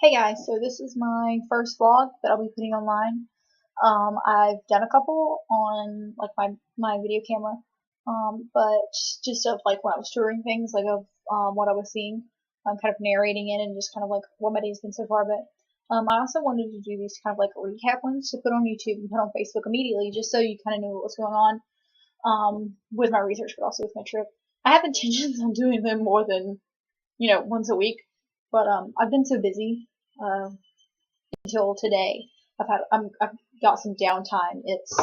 Hey guys, so this is my first vlog that I'll be putting online. I've done a couple on like my video camera, but just of like when I was touring things, like of what I was seeing. I'm kind of narrating it and just kind of like what my day's been so far. But I also wanted to do these kind of like recap ones to put on YouTube and put on Facebook immediately, just so you kind of knew what was going on with my research, but also with my trip. I have intentions on doing them more than once a week, but I've been so busy uh, until today. I've got some downtime. It's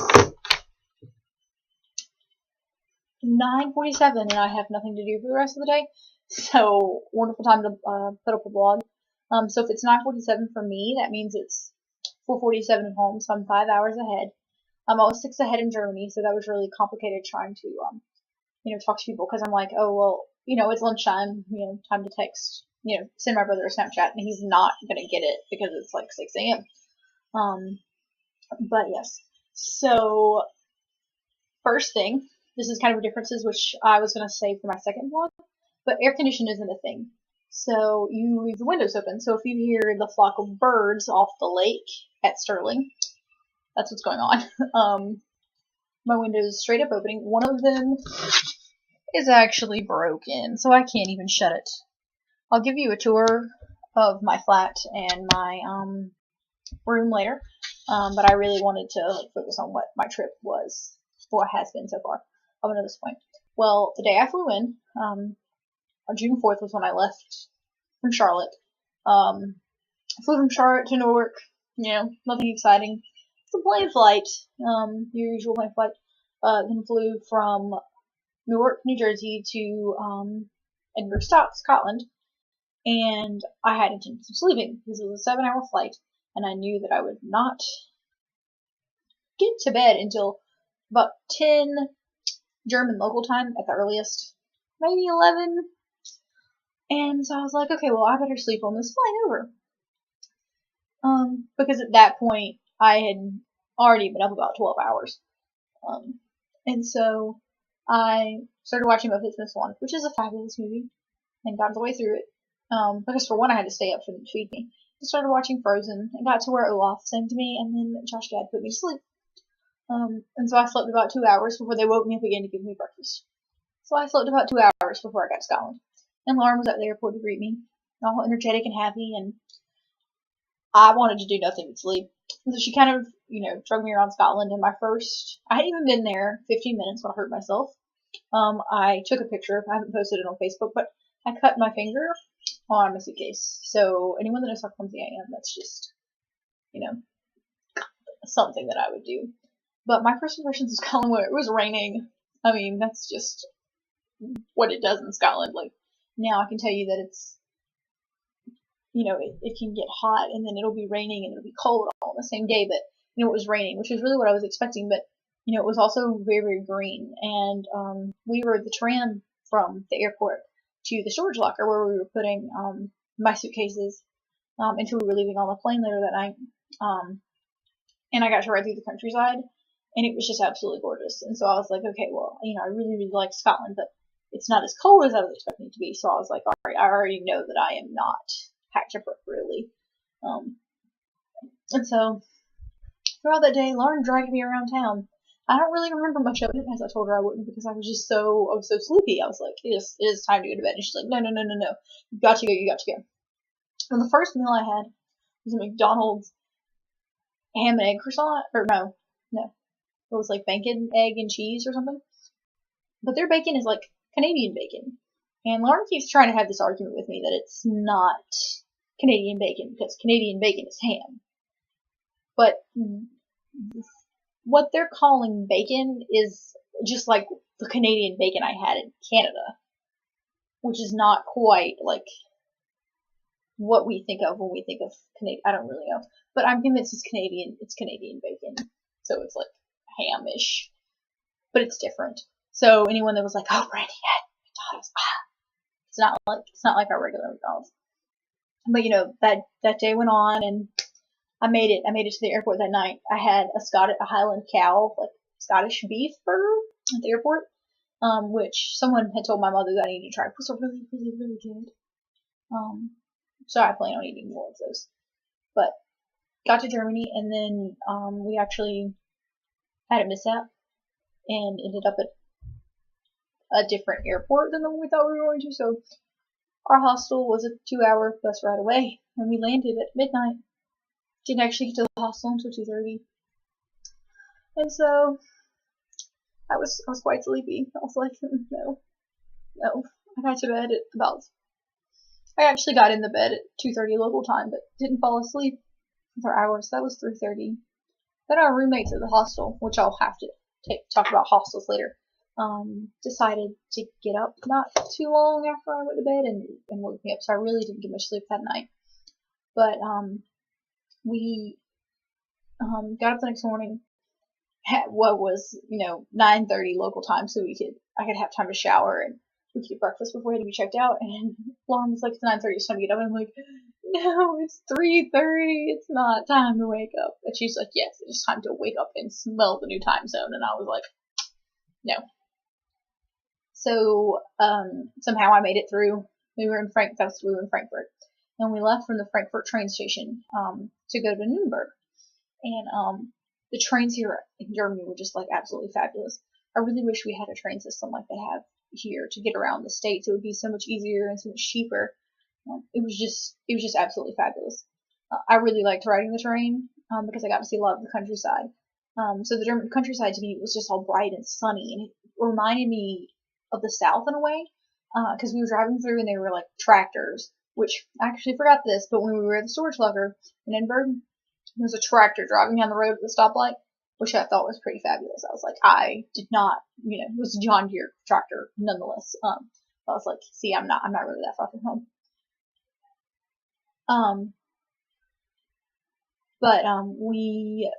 9:47 and I have nothing to do for the rest of the day. So wonderful time to put up a vlog. So if it's 9:47 for me, that means it's 4:47 at home. So I'm 5 hours ahead. I'm always 6 ahead in Germany, so that was really complicated trying to talk to people because I'm like, oh well, it's lunchtime. Time to text. Send my brother a Snapchat, and he's not gonna get it because it's like 6 a.m. Um, but yes. So first thing, this is kind of a differences which I was gonna say for my second vlog, but air conditioning isn't a thing. So you leave the windows open. So if you hear the flock of birds off the lake at Sterling, that's what's going on. My window is straight up opening. One of them is actually broken, so I can't even shut it. I'll give you a tour of my flat and my room later, but I really wanted to like focus on what my trip was, what has been so far up until this point. Well, the day I flew in, on June 4th was when I left from Charlotte. I flew from Charlotte to Newark. Nothing exciting. It's a plane flight, your usual plane flight. Then flew from Newark, New Jersey to Edinburgh, Scotland, and I had intentions of sleeping because it was a 7-hour flight, and I knew that I would not get to bed until about 10 German local time at the earliest, maybe 11. And so I was like, okay, well, I better sleep on this flight over. Because at that point, I had already been up about 12 hours. And so I started watching Muppets Miss One, which is a fabulous movie, and got the way through it. Because for one, I had to stay up for them to feed me. I started watching Frozen and got to where Olaf sang to me, and then Josh Gad put me to sleep. And so I slept about 2 hours before they woke me up again to give me breakfast. So I slept about 2 hours before I got to Scotland. And Lauren was at the airport to greet me, all energetic and happy, and I wanted to do nothing but sleep. And so she kind of, drug me around Scotland. And I hadn't even been there 15 minutes when I hurt myself. I took a picture. I haven't posted it on Facebook, but I cut my finger on my suitcase. So anyone that knows how clumsy I am, that's just, something that I would do. But my first impressions of Scotland were it was raining. I mean, that's just what it does in Scotland. Like, now I can tell you that it's, it can get hot and then it'll be raining and it'll be cold all on the same day, but, it was raining, which is really what I was expecting, but, it was also very, very green. And, we rode the tram from the airport to the storage locker where we were putting, my suitcases, until we were leaving on the plane later that night. And I got to ride through the countryside, and it was just absolutely gorgeous. And so I was like, okay, well, I really, really like Scotland, but it's not as cold as I was expecting it to be. So I was like, all right, I already know that I am not packed appropriately. And so throughout that day, Lauren dragged me around town. I don't really remember much of it, as I told her I wouldn't, because I was so sleepy. I was like, it is time to go to bed. And she's like, no, no, no, no, no. You got to go, you got to go. And the first meal I had was a McDonald's ham and egg croissant, or no, it was like bacon, egg, and cheese or something. But their bacon is like Canadian bacon. And Lauren keeps trying to have this argument with me that it's not Canadian bacon because Canadian bacon is ham. But what they're calling bacon is just like the Canadian bacon I had in Canada, which is not quite like what we think of when we think of Canadian. I don't really know, but I'm convinced it's Canadian. It's Canadian bacon, so it's like ham-ish, but it's different. So anyone that was like, "Oh, Brandy had McDonald's," it's not like our regular McDonald's. But that day went on, and I made it. I made it to the airport that night. I had a Highland cow, like Scottish beef burger at the airport, which someone had told my mother that I needed to try. It was really, really, really good. so I plan on eating more of those. But got to Germany, and then we actually had a mishap and ended up at a different airport than the one we thought we were going to. So our hostel was a 2-hour bus ride away, and we landed at midnight. Didn't actually get to the hostel until 2:30, and so I was quite sleepy. I was like, no. I got to bed at I actually got in the bed at 2:30 local time, but didn't fall asleep for hours. That was 3:30. Then our roommates at the hostel, which I'll have to talk about hostels later, decided to get up not too long after I went to bed and woke me up. So I really didn't get much sleep that night. But we got up the next morning at what was 9:30 local time, so I could have time to shower and we could get breakfast before we had to be checked out. And Lauren was like, it's 9:30, it's time to get up. And I'm like, no, it's 3:30. It's not time to wake up. And she's like, yes, it's time to wake up and smell the new time zone. And I was like, no. So somehow I made it through. We were in Frankfurt, and we left from the Frankfurt train station to go to Nuremberg. And the trains here in Germany were just like absolutely fabulous. I really wish we had a train system like they have here to get around the States. It would be so much easier and so much cheaper. It was just absolutely fabulous. I really liked riding the train because I got to see a lot of the countryside. So the German countryside to me was just all bright and sunny, and it reminded me of the South in a way, because we were driving through and they were like tractors, which I actually forgot this, but when we were at the storage locker in Edinburgh, there was a tractor driving down the road at the stoplight, which I thought was pretty fabulous. I was like, I did not, it was a John Deere tractor nonetheless. I was like, see, I'm not really that far from home. We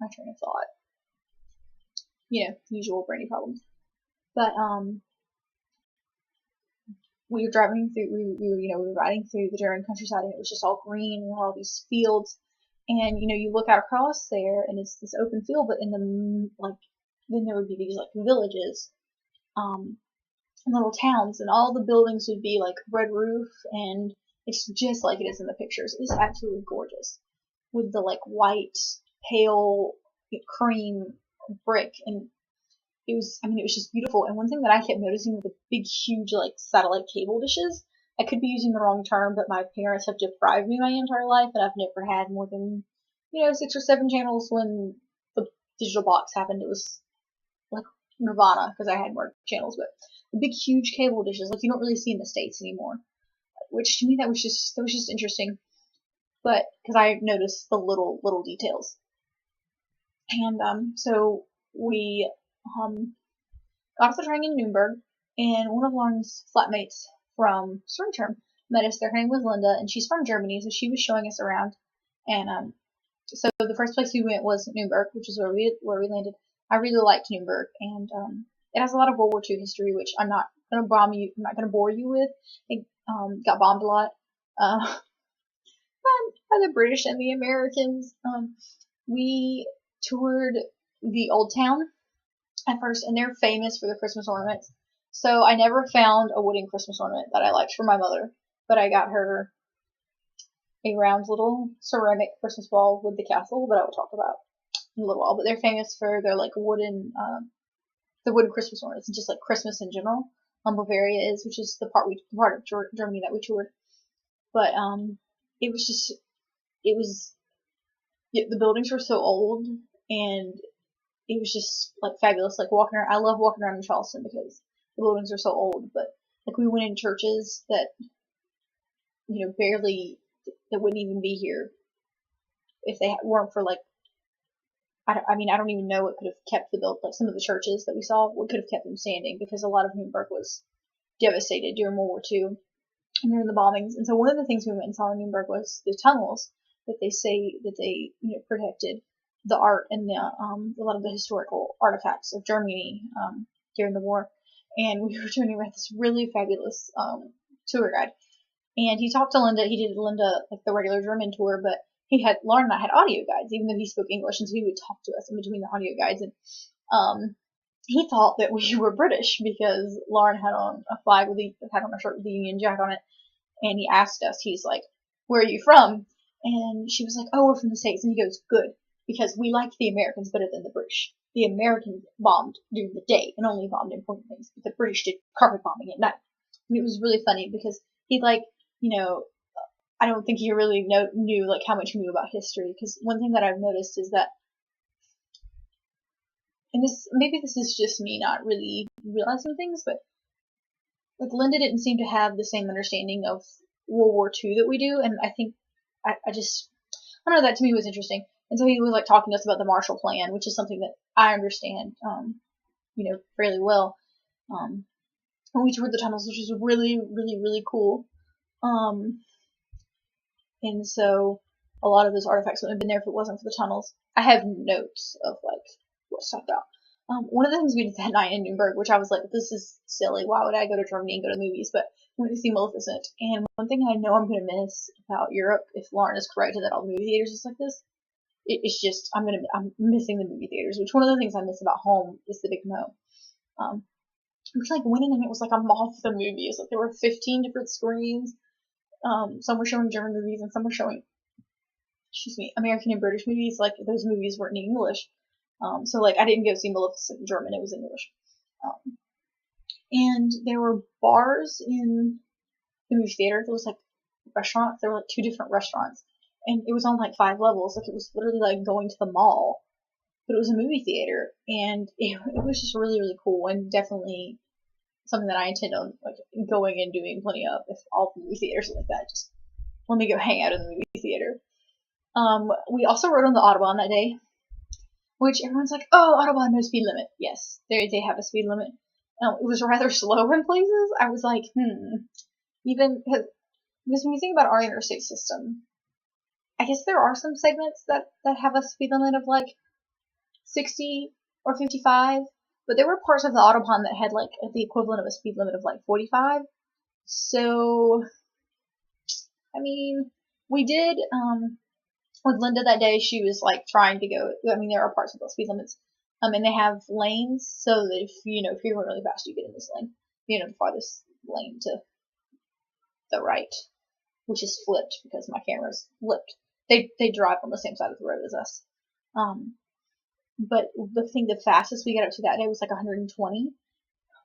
my train of thought. Usual brainy problems. But we were driving through. We were riding through the German countryside, and it was just all green and all these fields. And you look out across there, and it's this open field, but in the then there would be these like villages, and little towns, and all the buildings would be like red roof, and it's just like it is in the pictures. It's absolutely gorgeous, with the like white, pale cream brick, and it was just beautiful. And one thing that I kept noticing with the big, huge like satellite cable dishes, I could be using the wrong term, but my parents have deprived me my entire life, and I've never had more than 6 or 7 channels. When the digital box happened, it was like nirvana because I had more channels. But the big, huge cable dishes, like you don't really see in the States anymore, which to me that was just interesting. But because I noticed the little details, and so we got off the train in Nuremberg, and one of Lauren's flatmates from spring term met us there. Her name was Linda, and she's from Germany, so she was showing us around. And so the first place we went was Nuremberg, which is where we landed. I really liked Nuremberg, and it has a lot of World War II history, which I'm not gonna bore you with. It got bombed a lot by the British and the Americans. We toured the Old Town at first, and they're famous for their Christmas ornaments. So I never found a wooden Christmas ornament that I liked for my mother, but I got her a round little ceramic Christmas ball with the castle that I will talk about in a little while. But they're famous for their like wooden Christmas ornaments, and just like Christmas in general. Bavaria is, which is the part of Germany that we toured. But the buildings were so old, and it was just like fabulous. Like walking around, I love walking around in Charleston because the buildings are so old. But like we went in churches that barely, that wouldn't even be here if they weren't for like, I don't even know what could have kept like some of the churches that we saw, what could have kept them standing, because a lot of Nuremberg was devastated during World War II and during the bombings. And so one of the things we went and saw in Nuremberg was the tunnels that they say that they protected the art and a lot of the historical artifacts of Germany during the war. And we were turning around this really fabulous tour guide, and he talked to Linda. He did Linda like the regular German tour, but Lauren and I had audio guides, even though he spoke English, and so he would talk to us in between the audio guides. And he thought that we were British because Lauren had on a flag had on a shirt with the Union Jack on it, and he asked us, he's like, "Where are you from?" And she was like, "Oh, we're from the States." And he goes, "Good, because we like the Americans better than the British. The Americans bombed during the day and only bombed important things, but the British did carpet bombing at night." And it was really funny because he I don't think he really knew like how much he knew about history. Because one thing that I've noticed is that, and maybe this is just me not really realizing things, but like Linda didn't seem to have the same understanding of World War II that we do, and I think I don't know, that to me was interesting. And so he was like talking to us about the Marshall Plan, which is something that I understand, fairly well. And we toured the tunnels, which was really, really, really cool. And so a lot of those artifacts wouldn't have been there if it wasn't for the tunnels. I have notes of like what stuck out. One of the things we did that night in Nuremberg, which I was like, this is silly. Why would I go to Germany and go to the movies? But we went to see Maleficent. And one thing I know I'm going to miss about Europe, if Lauren is correct that all the movie theaters is like this, it's just I'm missing the movie theaters. Which one of the things I miss about home is the big no. It was like winning, and it was like a moth the movies. Like there were 15 different screens. Some were showing German movies, and some were showing, American and British movies. Like those movies weren't in English. So like I didn't go see Maleficent in German, it was in English. And there were bars in the movie theater. There was like restaurants. There were like 2 different restaurants, and it was on like 5 levels. Like it was literally like going to the mall, but it was a movie theater, and it was just really, really cool, and definitely something that I intend on like going and doing plenty of. If all the movie theaters are like that, just let me go hang out in the movie theater. We also rode on the Autobahn that day, which everyone's like, "Oh, Autobahn, no speed limit." Yes, they have a speed limit. It was rather slow in places. I was like, even because when you think about our interstate system, I guess there are some segments that have a speed limit of like 60 or 55, but there were parts of the Autobahn that had like the equivalent of a speed limit of like 45. So, I mean, we did, with Linda that day, she was like trying to go, there are parts of the speed limits, and they have lanes, so that if you're going really fast, you get in this lane, the farthest lane to the right, which is flipped because my camera's flipped. They drive on the same side of the road as us. But the fastest we got up to that day was like 120.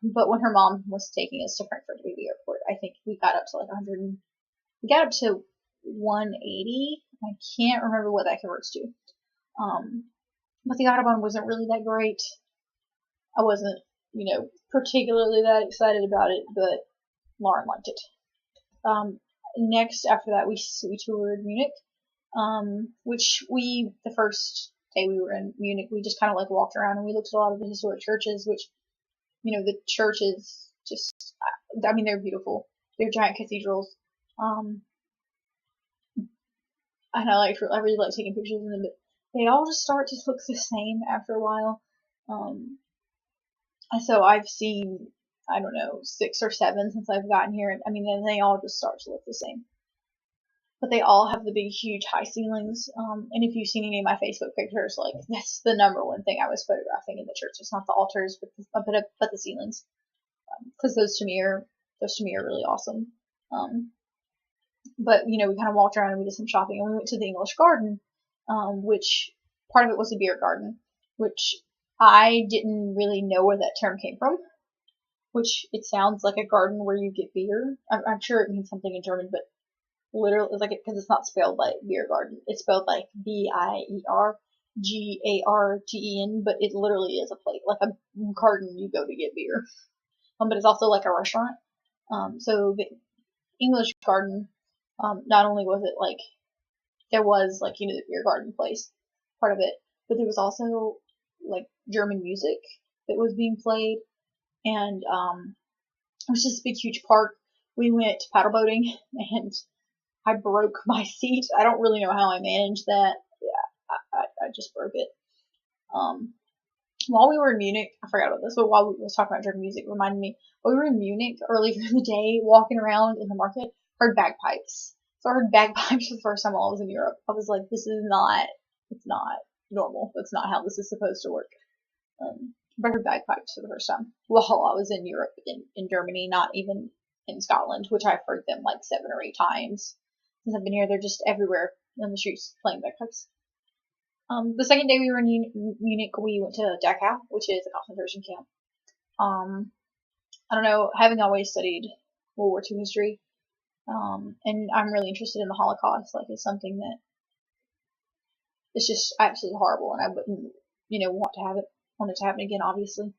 But when her mom was taking us to Frankfurt to the airport, I think we got up to like 100. We got up to 180. I can't remember what that converts to. But the Autobahn wasn't really that great. I wasn't, particularly that excited about it, but Lauren liked it. Next, after that, we toured Munich, which the first day we were in Munich, we just kind of like walked around and we looked at a lot of the historic churches, which, the churches just, they're beautiful. They're giant cathedrals. And I really like taking pictures of them, but they all just start to look the same after a while. So I've seen, 6 or 7 since I've gotten here, and then they all just start to look the same. But they all have the big, huge, high ceilings. And if you've seen any of my Facebook pictures, like that's the number one thing I was photographing in the church. It's not the altars, but the ceilings, because those to me are really awesome. But we kind of walked around and we did some shopping, and we went to the English Garden, which part of it was a beer garden, which I didn't really know where that term came from. Which it sounds like a garden where you get beer. I'm sure it means something in German, but literally, because it's not spelled like beer garden. It's spelled like BIERGARDEN, but it literally is a place, like a garden you go to get beer. But it's also like a restaurant. So the English Garden, not only was it like, there was like, the beer garden place, part of it, but there was also like German music that was being played, and it was just a big, huge park. We went paddle boating, and I broke my seat. I don't really know how I managed that. Yeah, I just broke it. While we were in Munich, I forgot about this, but while we was talking about German music, it reminded me, while we were in Munich earlier in the day, walking around in the market, heard bagpipes. So I heard bagpipes for the first time while I was in Europe. I was like, it's not normal. That's not how this is supposed to work. but I heard bagpipes for the first time while I was in Europe, in Germany, not even in Scotland, which I've heard them like 7 or 8 times since I've been here. They're just everywhere in the streets playing bagpipes. The second day we were in Munich, we went to Dachau, which is a concentration camp. I don't know, having always studied World War II history, and I'm really interested in the Holocaust. Like, it's something that it's just absolutely horrible, and I wouldn't, want it to happen again. Obviously,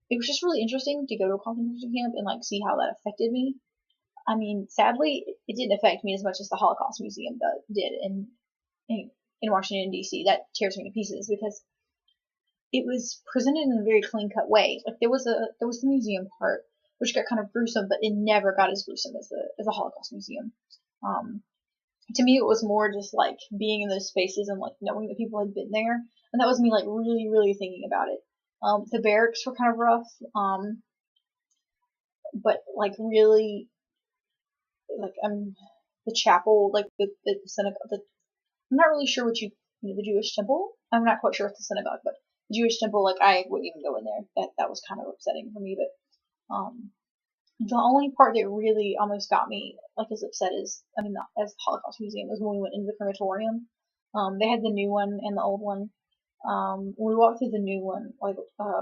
it was just really interesting to go to a concentration camp and like see how that affected me. I mean, sadly, it didn't affect me as much as the Holocaust Museum did in Washington D.C. That tears me to pieces because it was presented in a very clean cut way. Like there was the museum part, which got kind of gruesome, but it never got as gruesome as the Holocaust Museum. To me, it was more just like being in those spaces and like knowing that people had been there, and that was me like really, really thinking about it. The barracks were kind of rough, but like really, like the chapel, like the synagogue. I'm not really sure what the Jewish temple. I'm not quite sure if the synagogue, but the Jewish temple, like I wouldn't even go in there. That was kind of upsetting for me, but the only part that really almost got me like as upset as the Holocaust Museum was when we went into the crematorium. They had the new one and the old one. When we walked through the new one,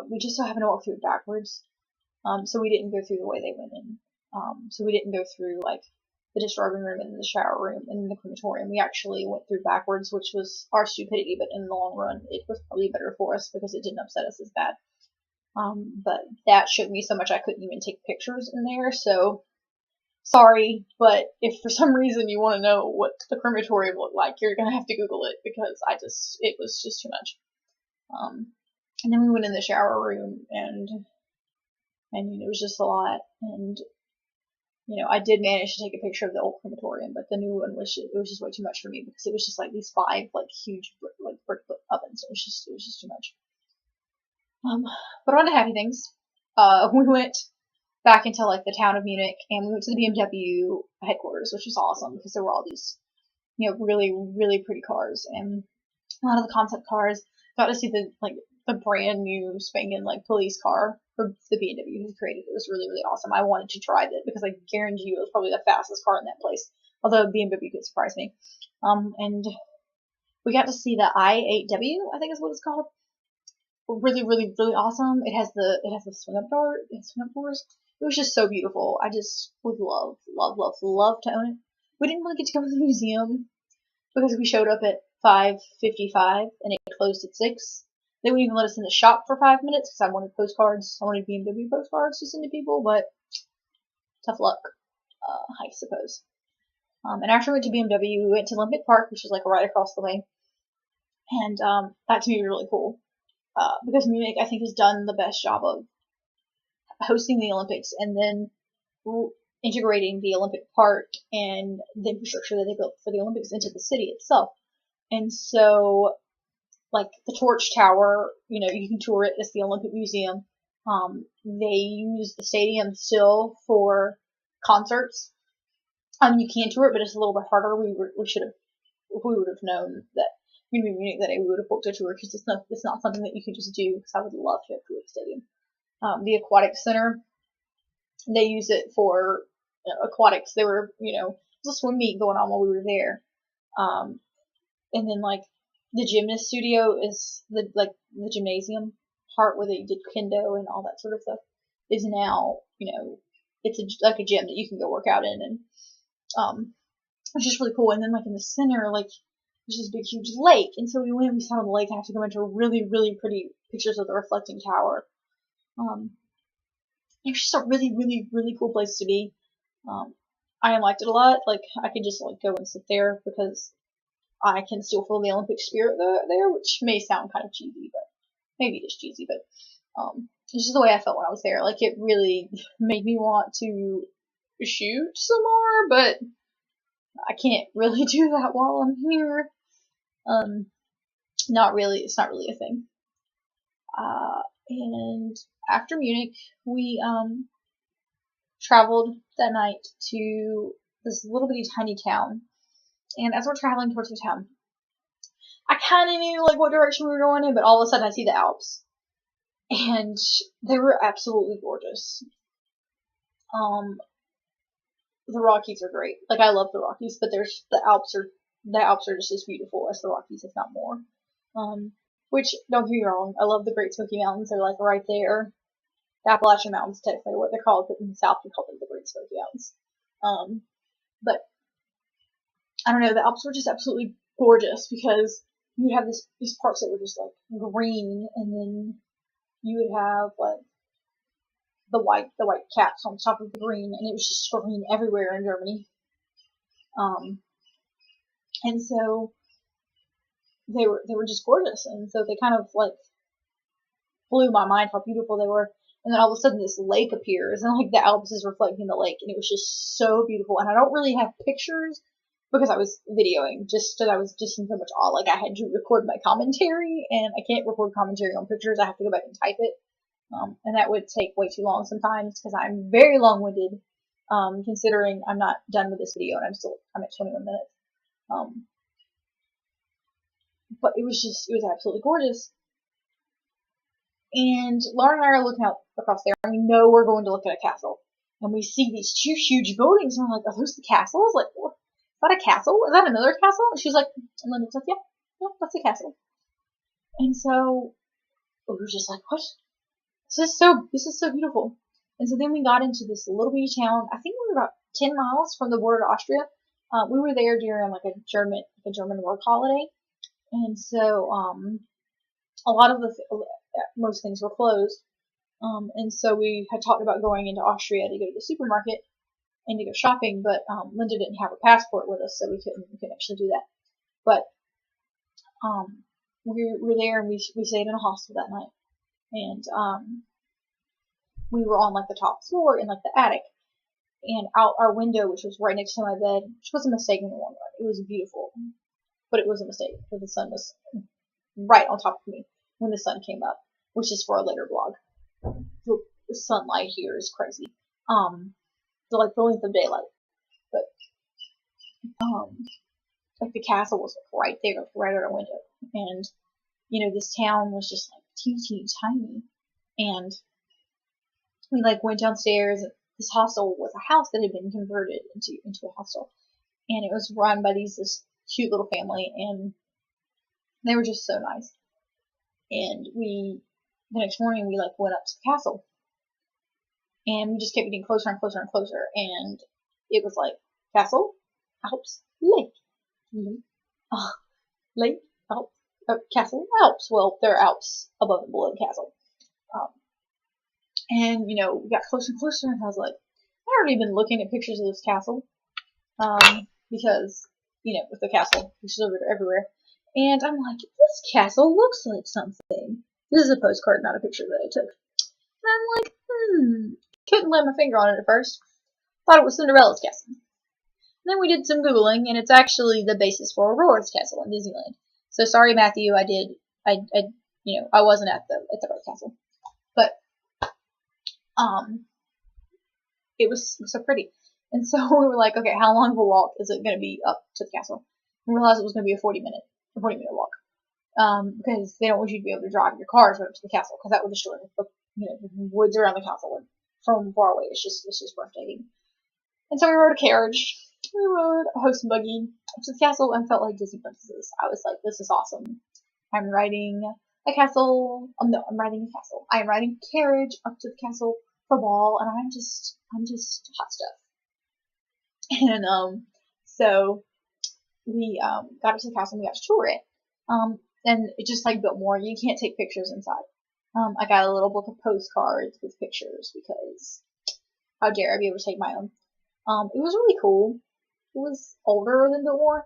we just so happened to walk through it backwards. So we didn't go through the way they went in. So we didn't go through like the disrobing room and the shower room and the crematorium. We actually went through backwards, which was our stupidity, but in the long run, it was probably better for us because it didn't upset us as bad. But that shook me so much I couldn't even take pictures in there, so sorry, but if for some reason you want to know what the crematorium looked like, you're gonna have to Google it because it was just too much. And then we went in the shower room and it was just a lot, and I did manage to take a picture of the old crematorium, but the new one was just way too much for me because it was just like these 5 like huge brick ovens. It was just too much. But on to happy things. We went back into like the town of Munich, and we went to the BMW headquarters, which was awesome because there were all these, really, really pretty cars, and a lot of the concept cars. Got to see the brand new spanking like police car for the BMW who created it. It was really, really awesome. I wanted to drive it because I guarantee you it was probably the fastest car in that place. Although BMW could surprise me. And we got to see the i8W, I think is what it's called. Really, really, really awesome. It has the swing up doors. It was just so beautiful. I just would love, love, love, love to own it. We didn't really get to go to the museum because we showed up at 5:55 and it closed at 6. They wouldn't even let us in the shop for 5 minutes because I wanted postcards. I wanted BMW postcards to send to people, but tough luck, I suppose. And after we went to BMW, we went to Olympic Park, which is like right across the way. And that to me was really cool. Because Munich, I think, has done the best job of hosting the Olympics and then integrating the Olympic Park and the infrastructure that they built for the Olympics into the city itself. And so, like the Torch Tower, you can tour it. It's the Olympic Museum. They use the stadium still for concerts. You can tour it, but it's a little bit harder. We would have known that Munich that we would have booked a tour because it's not something that you can just do. Because I would love to have toured the stadium. The aquatic center, they use it for aquatics. There were there's a swim meet going on while we were there. And then like the gymnast studio is the gymnasium part where they did kendo and all that sort of stuff is now it's like a gym that you can go work out in, and it's just really cool. And then like in the center, like there's this big huge lake, and so we sat on the lake and have to go into really, really pretty pictures of the reflecting tower. It's just a really, really, really cool place to be. I liked it a lot. Like I could just like go and sit there because I can still feel the Olympic spirit there, which may sound kind of cheesy, but maybe it is cheesy, but it's just the way I felt when I was there. Like it really made me want to shoot some more, but I can't really do that while I'm here. Not really. It's not really a thing. And after Munich, we traveled that night to this little bitty tiny town. And as we're traveling towards the town, I kind of knew like what direction we were going in, but all of a sudden I see the Alps. and they were absolutely gorgeous. The Rockies are great. Like, I love the Rockies, but the Alps are just as beautiful as the Rockies, if not more. Which, don't get me wrong, I love the Great Smoky Mountains. They're like right there. The Appalachian Mountains, technically, what they're called, but in the South we call them the Great Smoky Mountains. But I don't know, the Alps were just absolutely gorgeous because you have these parts that were just like green, and then you would have like the white caps on top of the green, and it was just green everywhere in Germany. And so they were just gorgeous, and so they kind of like blew my mind how beautiful they were. And then all of a sudden this lake appears, and like the Alps is reflecting the lake, and it was just so beautiful. And I don't really have pictures because I was videoing, just that I was just in so much awe. Like, I had to record my commentary, and I can't record commentary on pictures. I have to go back and type it. And that would take way too long sometimes because I'm very long-winded, considering I'm not done with this video and I'm at 21 minutes. But it was absolutely gorgeous. And Lauren and I are looking out across there, and we know we're going to look at a castle. And we see these two huge buildings, and we're like, are those the castles? Like, what? Is that a castle? Is that another castle? And she's like, and Linda's like, yeah, that's a castle. And so we were just like, what? This is so beautiful. And so then we got into this little bitty town. I think we were about 10 miles from the border to Austria. We were there during like a German work holiday, and so a lot of most things were closed. And so we had talked about going into Austria to go to the supermarket and to go shopping, but Linda didn't have her passport with us, so we couldn't actually do that. But we were there, and we stayed in a hostel that night, and we were on like the top floor in like the attic, and out our window, which was right next to my bed, which was a mistake in the long run. It was beautiful, but it was a mistake because the sun was right on top of me when the sun came up, which is for a later vlog. The sunlight here is crazy. So like the length of daylight, but like the castle was right there, right at our window, and you know, this town was just like teeny tiny, and we like went downstairs. This hostel was a house that had been converted into a hostel, and it was run by this cute little family, and they were just so nice. And the next morning we like went up to the castle, and we just kept getting closer and closer and closer, and it was like castle, Alps, lake, lake, Alps, castle, Alps. Well, there are Alps above and below the castle. And you know, we got closer and closer, and I was like, I've already been looking at pictures of this castle, because you know, with the castle, pictures of it are everywhere. And I'm like, this castle looks like something. This is a postcard, not a picture that I took. And I'm like, couldn't lay my finger on it at first. Thought it was Cinderella's castle. And then we did some Googling, and it's actually the basis for Aurora's castle in Disneyland. So sorry, Matthew, I wasn't at the right castle. But, it was so pretty. And so we were like, okay, how long of a walk is it going to be up to the castle? And we realized it was going to be a 40-minute walk. Because they don't want you to be able to drive your cars right up to the castle, because that would destroy the woods around the castle. And from far away, it's just breathtaking. And so we rode a carriage. We rode a horse and buggy up to the castle and felt like Disney princesses. I was like, this is awesome. I'm riding a castle. No, I'm riding a castle. I am riding a carriage up to the castle for a ball, and I'm just hot stuff. And so we got up to the castle and we got to tour it. And it just like built more. You can't take pictures inside. I got a little book of postcards with pictures because how dare I be able to take my own. It was really cool. It was older than Biltmore.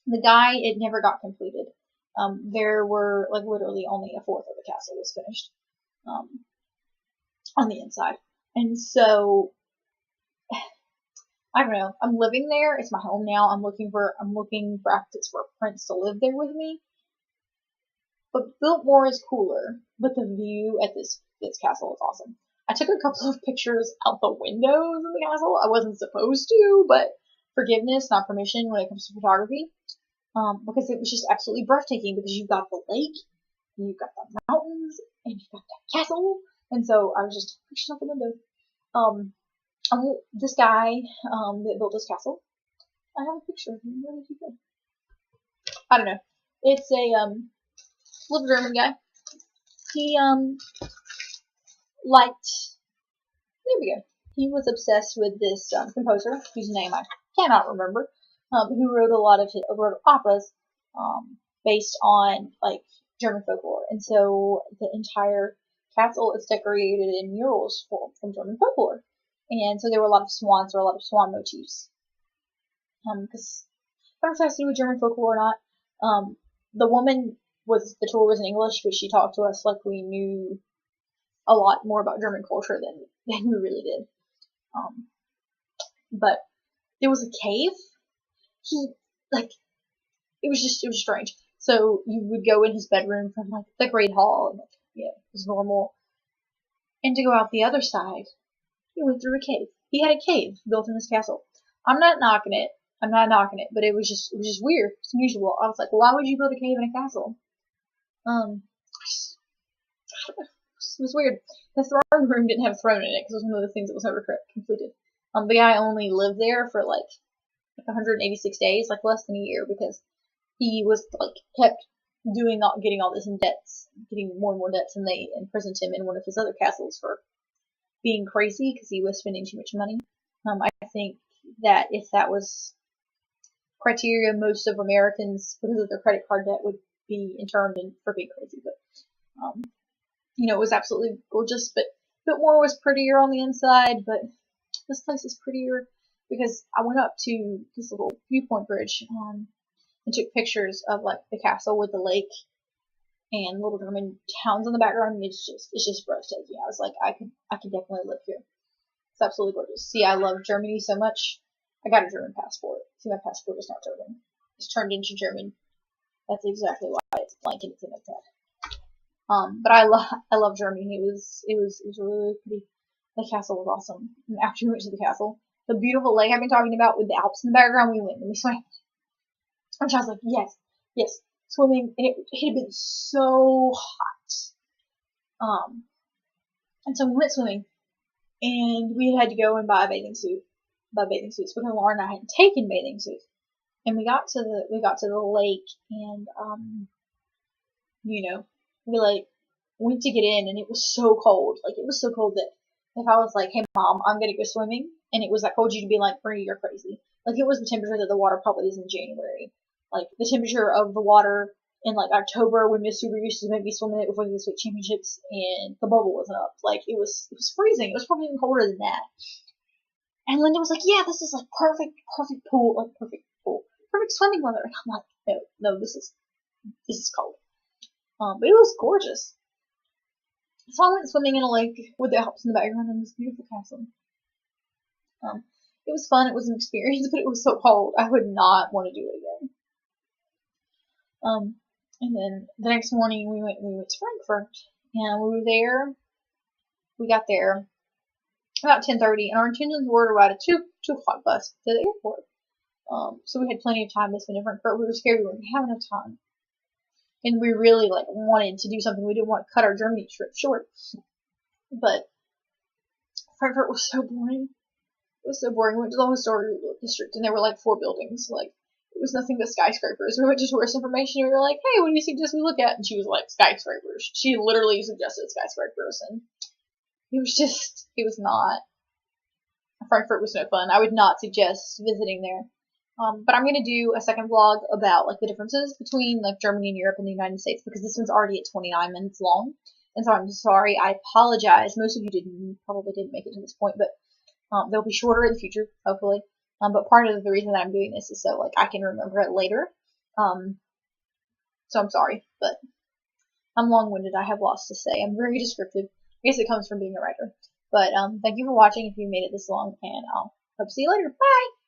The guy, it never got completed. There were like literally only a fourth of the castle was finished on the inside, and so I don't know. I'm living there. It's my home now. I'm looking for applicants for a prince to live there with me. But Biltmore is cooler. But the view at this castle is awesome. I took a couple of pictures out the windows of the castle. I wasn't supposed to, but forgiveness, not permission when it comes to photography. Because it was just absolutely breathtaking because you've got the lake, you've got the mountains, and you've got the castle. And so I was just pushing out the window. This guy that built this castle, I have a picture of him. Where did he go? I don't know. It's a little German guy. He liked. There we go. He was obsessed with this composer, whose name I cannot remember, who wrote a lot of wrote operas based on like German folklore, and so the entire castle is decorated in murals from German folklore, and so there were a lot of swans or a lot of swan motifs. Because I don't know if it has to do with German folklore or not. The woman the tour was in English, but she talked to us like we knew a lot more about German culture than we really did. But there was a cave. It was strange. So you would go in his bedroom from like the Great Hall, and it was normal. And to go out the other side, he went through a cave. He had a cave built in this castle. I'm not knocking it, but it was just weird. It's unusual. I was like, why would you build a cave in a castle? It was weird. The throne room didn't have a throne in it because it was one of the things that was never completed. The guy only lived there for like 186 days, like less than a year, because he was like kept getting all this in debts, getting more and more debts, and they imprisoned him in one of his other castles for being crazy because he was spending too much money. I think that if that was criteria, most of Americans, because of their credit card debt, would be interned for being crazy. But it was absolutely gorgeous. But Biltmore was prettier on the inside, but this place is prettier because I went up to this little viewpoint bridge and took pictures of like the castle with the lake and little German towns in the background. It's just breathtaking. I was like, I could definitely live here. It's absolutely gorgeous. See, I love Germany so much. I got a German passport. See, my passport is not German. It's turned into German. That's exactly why it's blank and it's in my head. But I love Germany. It was really pretty. The castle was awesome. And after we went to the castle, the beautiful lake I've been talking about with the Alps in the background, we went and we swam. And I was like, yes, swimming, and it had been so hot. And so we went swimming, and we had to go and buy a bathing suits because Lauren and I hadn't taken bathing suits. And we got to the lake, and we like went to get in, and it was so cold. Like, it was so cold that if I was like, hey mom, I'm gonna go swimming, and it was that cold, you'd be like, Marie, you're crazy. Like, it was the temperature that the water probably is in January. Like, the temperature of the water in like October when Miss Subaru used to maybe swimming it before the state championships, and the bubble wasn't up. Like, it was freezing. It was probably even colder than that. And Linda was like, yeah, this is like perfect pool, perfect swimming weather. And I'm like, no, this is cold. But it was gorgeous. So I went swimming in a lake with the Alps in the background and this beautiful castle. It was fun. It was an experience, but it was so cold. I would not want to do it again. And then the next morning we went to Frankfurt, and we got there about 10:30, and our intentions were to ride a 2 o'clock bus to the airport. So we had plenty of time to spend in Frankfurt. We were scared we wouldn't have enough time. And we really wanted to do something. We didn't want to cut our Germany trip short. But Frankfurt was so boring. It was so boring. We went to the historical district, and there were 4 buildings. It was nothing but skyscrapers. We went to tourist information, and we were like, hey, what do you suggest we look at? And she was like, skyscrapers. She literally suggested skyscrapers, and Frankfurt was no fun. I would not suggest visiting there. But I'm going to do a second vlog about the differences between Germany and Europe and the United States, because this one's already at 29 minutes long. And so I'm sorry. I apologize. Most of you probably didn't make it to this point, but they'll be shorter in the future, hopefully. But part of the reason that I'm doing this is so I can remember it later. So I'm sorry, but I'm long-winded. I have lots to say. I'm very descriptive. I guess it comes from being a writer. But thank you for watching if you made it this long, and I'll hope to see you later. Bye!